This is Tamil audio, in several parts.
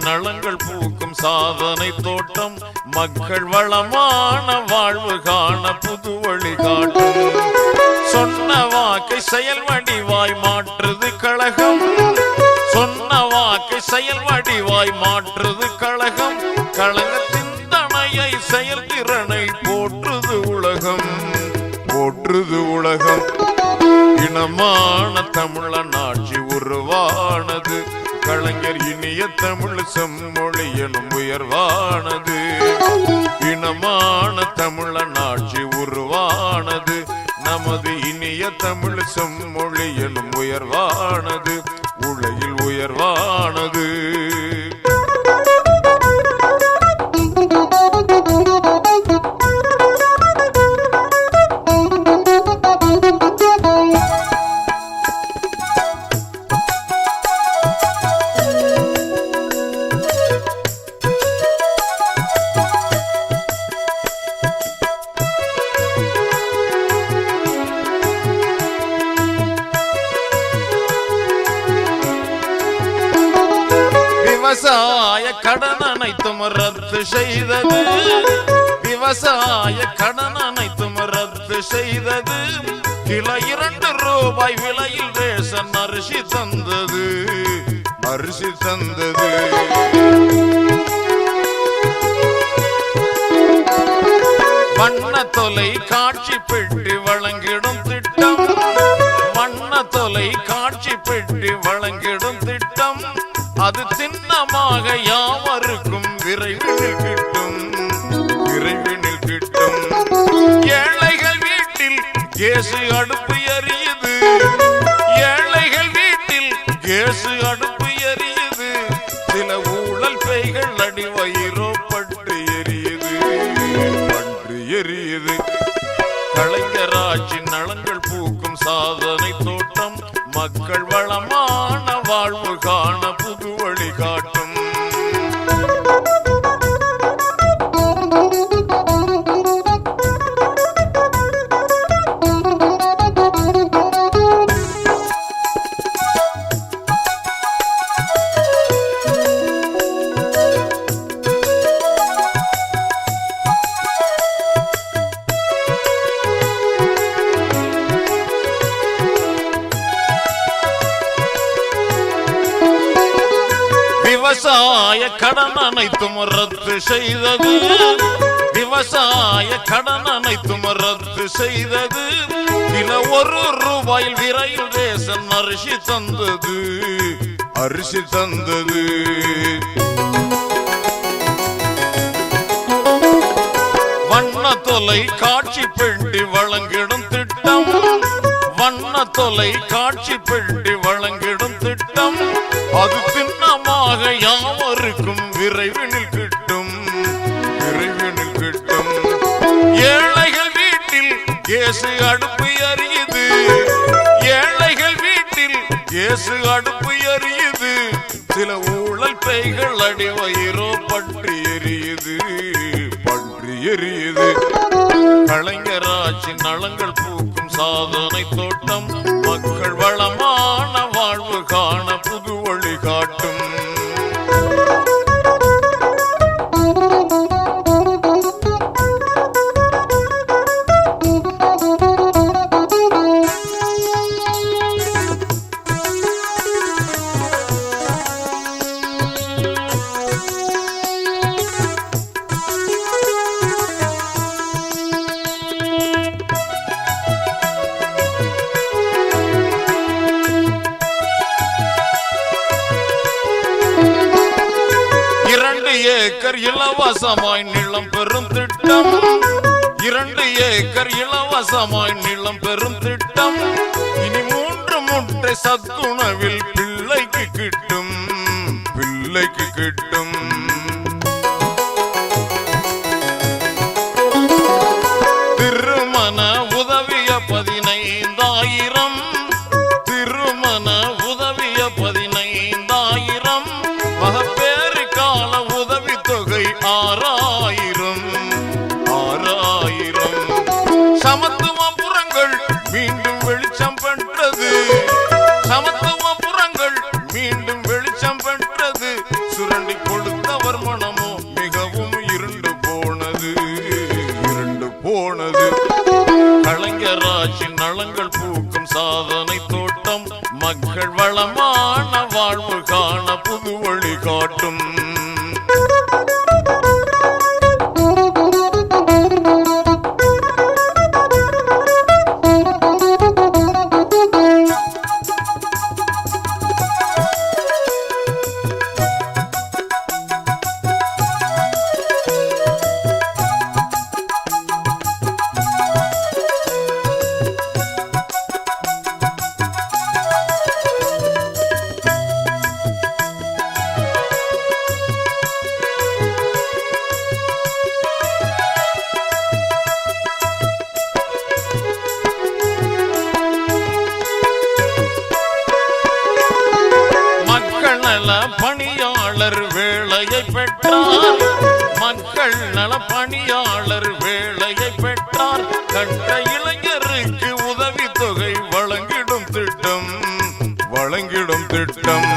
நலங்கள் பூக்கும் சாதனை தோட்டம் மக்கள் வளமான வாழ்வு காண புது வழி காட்டும். சொன்ன வாக்கை செயல் வடிவாய் மாற்றுது கழகம். சொன்ன வாக்கை செயல் வடிவாய் மாற்றுது கழகம். கழகத்தின் தனையை செயல்திறனை போற்றுது உலகம். போற்றுது உலகம். இனமான தமிழன் ஆட்சி உருவானது. கலைஞர் இனிய தமிழ் செம்மொழி எனும் உயர்வானது. இனமான தமிழன் ஆட்சி உருவானது. நமது இனிய தமிழ் செம்மொழி எனும் உயர்வானது. உலகில் உயர்வானது. விவசாய கடன் அனைத்தும் ரத்து செய்தது. விவசாய கடன் அனைத்தும் ரத்து செய்தது. கிலோ 2 ரூபாய் விலையில் ரேஷன் அரிசி தந்தது. அரிசி தந்தது. வண்ண தொலை காட்சி பெட்டி வழங்கிடும் திட்டம். வண்ண தொலை காட்சி பெட்டி வழங்கிடும் திட்டம். அது சின்னமாக யாவருக்கும் விரைவில் கிட்டும். விரைவில் கிட்டும். ஏழைகள் வீட்டில் கேசு அடுப்பு எரியுது. ஏழைகள் வீட்டில் கேசு அடுப்பு எரியுது. சில ஊழல் பேய்கள் அடிவயிறோ பட்டு எரியுது. பட்டு எரியுது. கலைஞராட்சி நலங்கள் பூக்கும் சாதனை தோட்டம் மக்கள் வளமான வாழ்வு காண புது வழி காட்டும். விவசாய கடன் அனைத்தும் ரத்து செய்தது. விவசாய கடன் அனைத்தும் ரத்து செய்தது. கிலோ 1 ரூபாயில் விரைவில் ரேஷன் அரிசி தந்தது. அரிசி தந்தது. வண்ண தொலை காட்சி பெட்டி வழங்கிடும் திட்டம். வண்ண தொலை காட்சி பெட்டி வழங்கிடும் திட்டம். அது சின்னமாக யாவருக்கும் விரைவில் கிட்டும். விரைவில் கிட்டும். ஏழைகள் வீட்டில் கேசு அடுப்பு எரியுது. ஏழைகள் வீட்டில் கேசு அடுப்பு எரியுது. சில ஊழல் பேய்கள் அடிவயிறோ பற்றி எரியுது. பற்றி எரியுது. கலைஞராட்சி நலங்கள் பூக்கும் சாதனை தோட்டம் மக்கள் வளமான வாழ்வு காண புது வழி காட்டும். ஏக்கர் இலவசமாய் நிலம் பெறும் திட்டம். 2 ஏக்கர் இலவசமாய் நிலம் பெறும் திட்டம். இனி 3 முட்டை சத்துணவில் பிள்ளைக்கு கிட்டும். பிள்ளைக்கு கிட்டும். திருமண உதவிய 15,000. திருமண உதவிய 15,000. மகப்பேறு கால உதவி தொகை 6,000. 6,000. சமத்துவபுரங்கள் மீண்டும் வெளிச்சம் பெற்றது. சமத்துவபுரங்கள் மீண்டும் வெளிச்சம் பெற்றது. சுரண்டி நல பணியாளர் வேலையை பெற்றார். மக்கள் நல பணியாளர் வேலையை பெற்றார். கண்ட இளைஞருக்கு உதவி தொகை வழங்கிடும் திட்டம், வழங்கிடும் திட்டம்.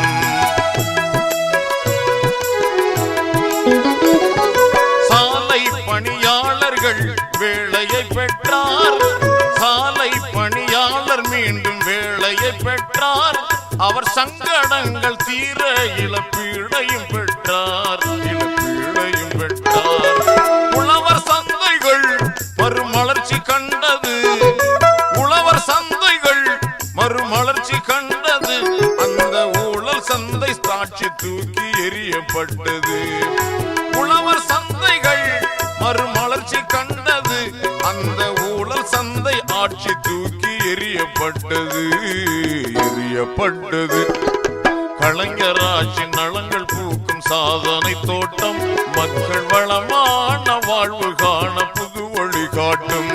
சாலை பணியாளர்கள் வேலையை பெற்றார். சாலை பணியாளர் மீண்டும் வேலையை பெற்றார். அவர் சங்கடங்கள் தீர இழப்பீடையும் பெற்றார், இழப்பீடையும் பெற்றார். உழவர் சந்தைகள் மறுமலர்ச்சி கண்டது, உழவர் சந்தைகள் மறுமலர்ச்சி கண்டது. அந்த ஊழல் சந்தை சாட்சி தூக்கி எறியப்பட்டது. உழவர் சந்தைகள் மறுமலர்ச்சி கண்டது. அந்த ஊழல் சந்தை ஆட்சி தூக்கி எறியப்பட்டது, எறியப்பட்டது. கலைஞர் ஆட்சி நலங்கள் பூக்கும் சாதனை தோட்டம். மக்கள் வளமான வாழ்வு காண புது வழி காட்டும்.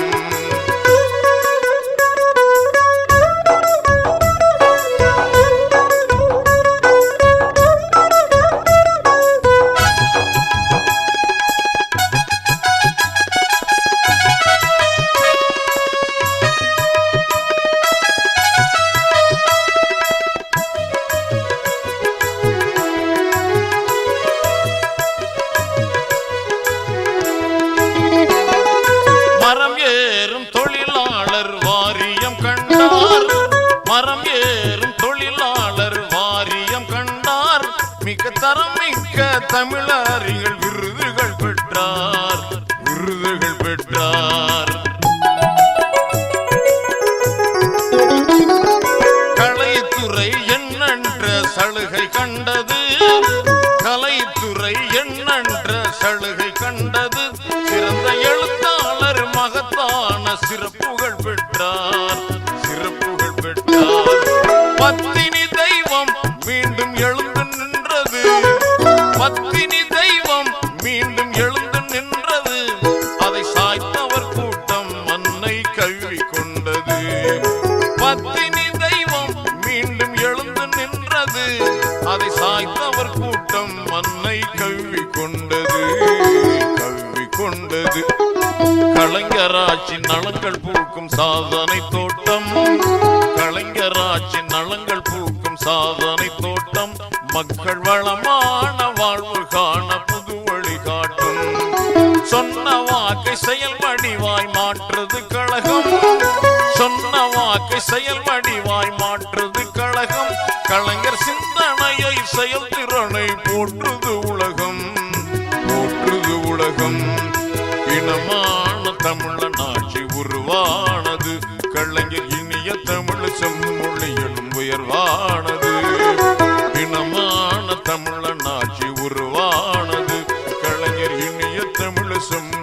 மரம் ஏறும் தொழிலாளர் வாரியம் கண்டார். மரம் ஏறும் தொழிலாளர் வாரியம் கண்டார். மிக தரம் மிக்க தமிழறிஞர் விருதுகள் பெற்றார், விருதுகள் பெற்றார். கலைத்துறை எண்ணற்ற சலுகை கண்டது, கலைத்துறை எண்ணற்ற சலுகை கண்டது. சிறந்த எழுத்தாளர் மகத்தான சிறப்புகள் பெற்றார், சிறப்புகள் பெற்றார். பத்தினி தெய்வம் மீண்டும் எழுந்து நின்றது, பத்தினி தெய்வம் மீண்டும் எழுந்து நின்றது. அதை சாய்த்தவர் கூட்டம் மண்ணை கழுவி கொண்டது. பத்தினி தெய்வம் மீண்டும் எழுந்து நின்றது. அதை சாய்த்தவர் கூட்டம் மண்ணை கழுவி கொண்டது, கழுவி கொண்டது. கலைஞராட்சி நலங்கள் பூக்கும் சாதனை தோட்டம். கலைஞராட்சி நலங்கள் பூக்கும் சாதனை தோட்டம். மக்கள் வளமான வாழ்வு காண புது வழி காட்டும். சொன்ன வாக்கை செயல் வடிவாய் மாற்றுது கழகம். சொன்ன வாக்கை செயல் வடிவாய் மாற்றுது கழகம். கலைஞர் சிந்தனையை செயல் திறனை போற்றுது உலகம், போற்றுது உலகம். இனமான தமிழன் ஆட்சி உருவானது. கலைஞர் இனிய தமிழ் செம்மொழியிலும் உயர்வானது. இனமான தமிழன் ஆட்சி உருவானது. கலைஞர் இனிய தமிழ் செம்மொழி